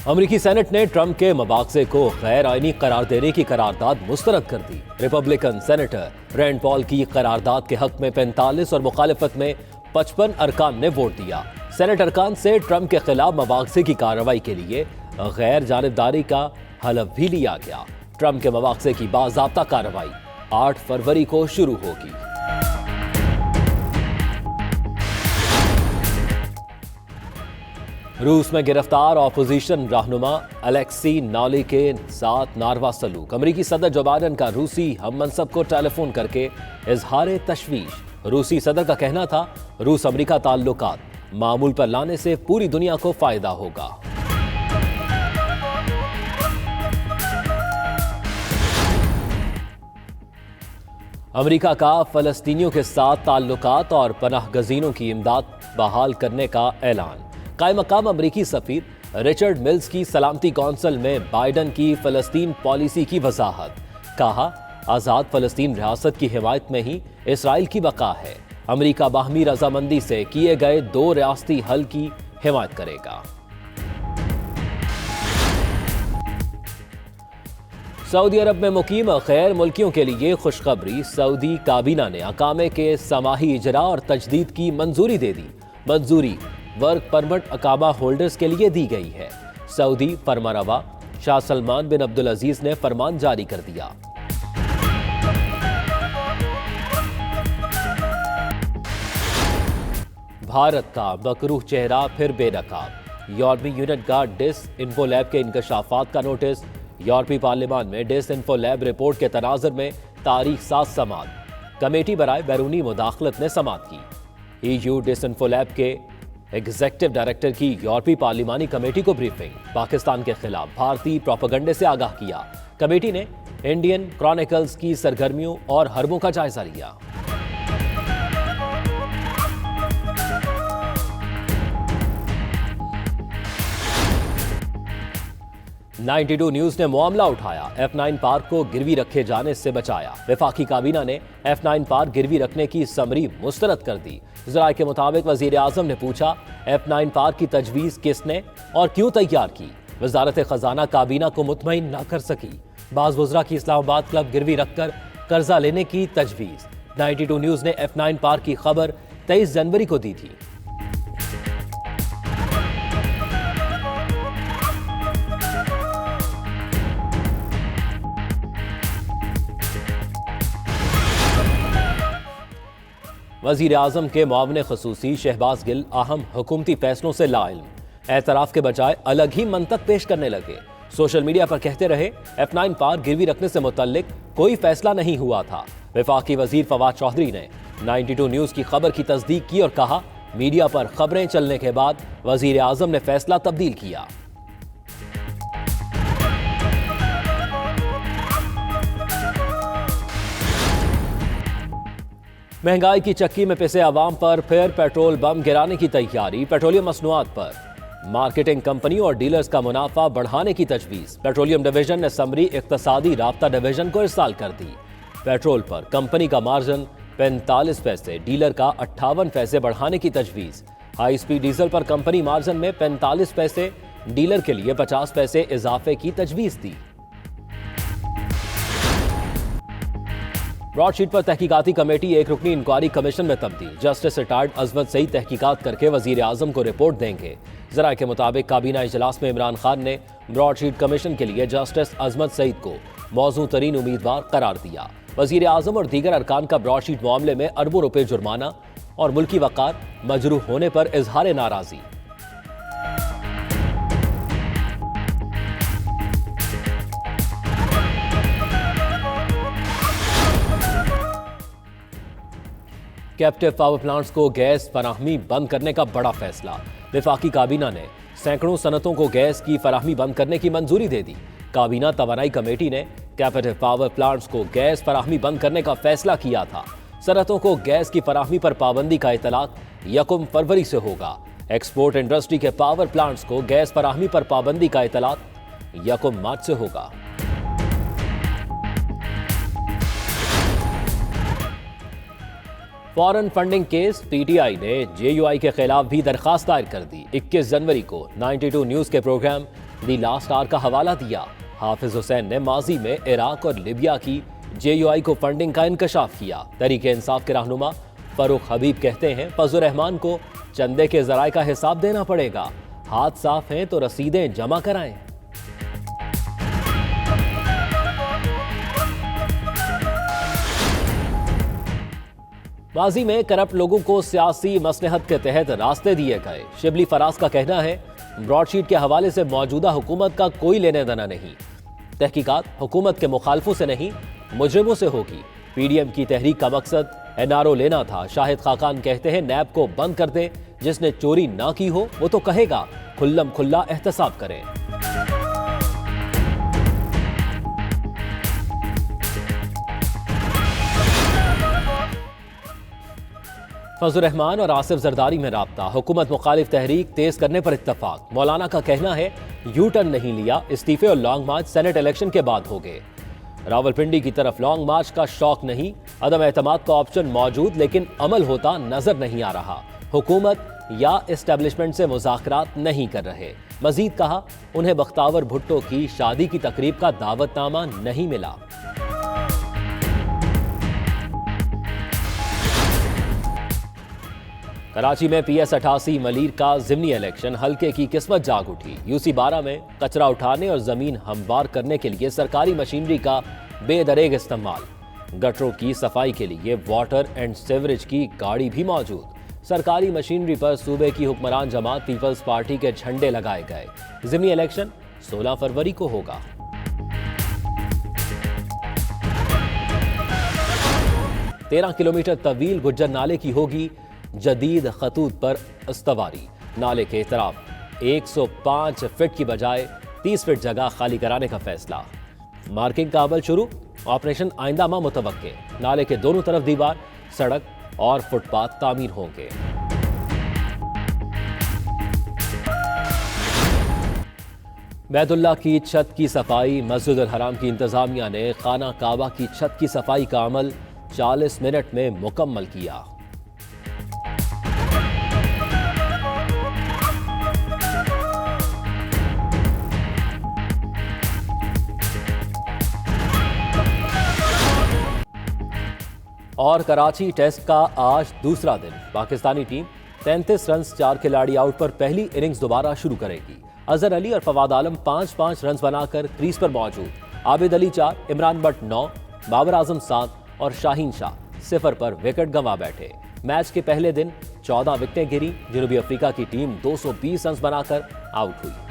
अमेरिकी सेनेट ने ट्रंप के मबाक्से को गैर आईनी करार देने की करारदाद मुस्तरद कर दी। रिपब्लिकन सेनेटर रैंड पॉल की करारदाद के हक में 45 और मुखालिफत में 55 अरकान ने वोट दिया। सेनेट अरकान से ट्रंप के खिलाफ मबाक्से की कार्रवाई के लिए गैर जानिबदारी का हलफ भी लिया गया। ट्रंप के मबाक्से की बाज़ाब्ता कार्रवाई 8 फरवरी को शुरू होगी। रूस में गिरफ्तार ऑपोजिशन रहनुमा अलेक्सी नावल्नी के साथ नारवा सलूक। अमेरिकी सदर जो बाइडेन का रूसी हममनसब को टेलीफोन करके इजहार तशवीश। रूसी सदर का कहना था रूस अमेरिका ताल्लुकात मामूल पर लाने से पूरी दुनिया को फायदा होगा। अमेरिका का फलस्तीनियों के साथ ताल्लुकात और पनाह गजीनों की इमदाद बहाल करने का ऐलान। कायम मकाम अमरीकी सफीर रिचर्ड मिल्स की सलामती कौंसिल में बाइडेन की फलस्तीन पॉलिसी की वजाहत। कहा आज़ाद फलस्तीन रियासत की हिमायत में ही इसराइल की बका है। अमरीका बाहमी रजामंदी से किए गए 2 रियासती हल की हिमायत करेगा। सऊदी अरब में मुकीम गैर मुल्कियों के लिए खुशखबरी। सऊदी काबीना ने अकामे के समाही इजरा और तजदीद की मंजूरी दे दी। मंजूरी वर्क परमिट अकामा होल्डर्स के लिए दी गई है। सऊदी फरमानरवा शाह सलमान बिन अब्दुल अजीज ने फरमान जारी कर दिया। भारत का मकरूह चेहरा फिर बेनकाब। यूरोपीय यूनिट का डिस इन्फोलैब के इंकशाफात का नोटिस। यूरोपीय पार्लियामान में डिस इन्फोलैब रिपोर्ट के तनाजुर में तारीख 7 समात। कमेटी बराए बैरूनी मुदाखलत ने समात की। ईयू डिस इन्फोलैब के एग्जीक्यूटिव डायरेक्टर की यूरोपीय पार्लिमानी कमेटी को ब्रीफिंग। पाकिस्तान के खिलाफ भारतीय प्रोपेगेंडे से आगाह किया। कमेटी ने इंडियन क्रॉनिकल्स की सरगर्मियों और हरबों का जायजा लिया। $92 न्यूज ने मामला उठाया। F9 पार्क को गिरवी रखे जाने से बचाया। वफाकी काबीना ने F9 पार्क गिरवी रखने की समरी मुस्तरद कर दी। ज़राए के मुताबिक वजीर आजम ने पूछा F9 पार्क की तजवीज किसने और क्यों तैयार की। वजारत खजाना काबीना को मुतमईन न कर सकी। बाज वज़रा की इस्लामाबाद क्लब गिरवी रखकर कर्जा लेने की तजवीज। 92 न्यूज ने F9 पार्क की खबर 23 जनवरी को दी थी। वजीर आजम के मुआविन खसूसी शहबाज गिल अहम हुकूमती फैसलों से लाइल्म। एतराफ के बजाय अलग ही मंतक पेश करने लगे। सोशल मीडिया पर कहते रहे F9 पार्क गिरवी रखने से मुतल्लिक कोई फैसला नहीं हुआ था। वफाकी वजीर फवाद चौधरी ने 92 न्यूज की खबर की तस्दीक की और कहा मीडिया पर खबरें चलने के बाद वजीर आजम ने फैसला तब्दील किया। महंगाई की चक्की में पिसे अवाम पर फिर पेट्रोल बम गिराने की तैयारी। पेट्रोलियम मसनूआत पर मार्केटिंग कंपनी और डीलर्स का मुनाफा बढ़ाने की तजवीज। पेट्रोलियम डिवीजन ने समरी इक्तसादी राब्ता डिवीजन को इरसाल कर दी। पेट्रोल पर कंपनी का मार्जिन 45 पैसे, डीलर का 58 पैसे बढ़ाने की तजवीज। हाई स्पीड डीजल पर कंपनी मार्जिन में 45 पैसे, डीलर के लिए 50 पैसे इजाफे की तजवीज दी। ब्रॉडशीट पर तहकीकाती कमेटी एक रुकनी इंक्वायरी कमीशन में तब्दील। जस्टिस रिटायर्ड अजमत सईद तहकीकात करके वजीर आजम को रिपोर्ट देंगे। ज़राए के मुताबिक काबीना इजलास में इमरान खान ने ब्रॉडशीट कमीशन के लिए जस्टिस अजमत सईद को मौजू तरीन उम्मीदवार करार दिया। वजीर आजम और दीगर अरकान का ब्रॉडशीट मामले में अरबों रुपए जुर्माना और मुल्की वक़ार मजरूह होने पर इजहार नाराजगी। कैप्टिव पावर प्लांट्स को गैस फराहमी बंद करने का बड़ा फैसला। वफाकी काबीना ने सैकड़ों सनतों को गैस की फराहमी बंद करने की मंजूरी दे दी। काबीना तवानाई कमेटी ने कैप्टिव पावर प्लांट्स को गैस फराहमी बंद करने का फैसला किया था। सनतों को गैस की फराहमी पर पाबंदी का इतलाक 1 फरवरी से होगा। एक्सपोर्ट इंडस्ट्री के पावर प्लांट्स को गैस फराहमी पर पाबंदी का इतलाक 1 मार्च से होगा। Foreign funding case. पीटीआई ने जेयूआई के खिलाफ भी दरखास्त दायर कर दी। 21 जनवरी को 92 न्यूज के प्रोग्राम दी लास्ट आवर का हवाला दिया। हाफिज हुसैन ने माजी में इराक और लिबिया की JUI को फंडिंग का इंकशाफ किया। तहरीके इंसाफ के रहनुमा फरूख हबीब कहते हैं फजल रहमान को चंदे के जराए का हिसाब देना पड़ेगा। हाथ साफ हैं तो रसीदें जमा कराएं। माजी में करप्ट लोगों को सियासी मसलहत के तहत रास्ते दिए गए। शिबली फराज का कहना है ब्रॉडशीट के हवाले से मौजूदा हुकूमत का कोई लेने देना नहीं। तहकीकात हुकूमत के मुखालफों से नहीं, मुजरिमों से होगी। PDM की तहरीक का मकसद NRO लेना था। शाहिद खाकान कहते हैं नैब को बंद कर दे, जिसने चोरी ना की हो वो तो कहेगा खुल्लम खुल्ला एहतसाब करें। फजल रहमान और आसिफ जरदारी में राब्ता। हुकूमत मुखालिफ तहरीक तेज करने पर इत्तफाक। मौलाना का कहना है यू टर्न नहीं लिया, इस्तीफे और लॉन्ग मार्च सेनेट इलेक्शन के बाद हो गए। रावलपिंडी की तरफ लॉन्ग मार्च का शौक नहीं, अदम एतमाद का ऑप्शन मौजूद लेकिन अमल होता नजर नहीं आ रहा। हुकूमत या एस्टेब्लिशमेंट से मुज़ाकरात नहीं कर रहे। मजीद कहा उन्हें बख्तावर भुट्टो की शादी की तकरीब का दावतनामा नहीं मिला। कराची में PS88 मलीर का ज़िमनी इलेक्शन, हल्के की किस्मत जाग उठी। UC 12 में कचरा उठाने और जमीन हमवार करने के लिए सरकारी मशीनरी का बेदरेग इस्तेमाल। गटरों की सफाई के लिए वाटर एंड सीवरेज की गाड़ी भी मौजूद। सरकारी मशीनरी पर सूबे की हुक्मरान जमात पीपल्स पार्टी के झंडे लगाए गए। ज़िमनी इलेक्शन 16 फरवरी को होगा। तेरह किलोमीटर तवील गुज्जर नाले की होगी जदीद खतूत पर अस्तवारी। नाले के तरफ 105 फीट की बजाय 30 फीट जगह खाली कराने का फैसला। मार्किंग का अमल शुरू, ऑपरेशन आइंदा माह मुतवक्के। नाले के दोनों तरफ दीवार, सड़क और फुटपाथ तामीर होंगे। बैतुल्लाह की छत की सफाई। मस्जिद हराम की इंतजामिया ने खाना काबा की छत की सफाई का अमल 40 मिनट में मुकम्मल किया। और कराची टेस्ट का आज दूसरा दिन। पाकिस्तानी टीम 33 रन 4 खिलाड़ी आउट पर पहली इनिंग्स दोबारा शुरू करेगी। अजहर अली और फवाद आलम 5-5 रन बनाकर क्रीज पर मौजूद। आबिद अली 4, इमरान बट 9, बाबर आजम 7 और शाहीन शाह 0 पर विकेट गंवा बैठे। मैच के पहले दिन 14 विकेटें गिरी। जनूबी अफ्रीका की टीम 220 रन बनाकर आउट हुई।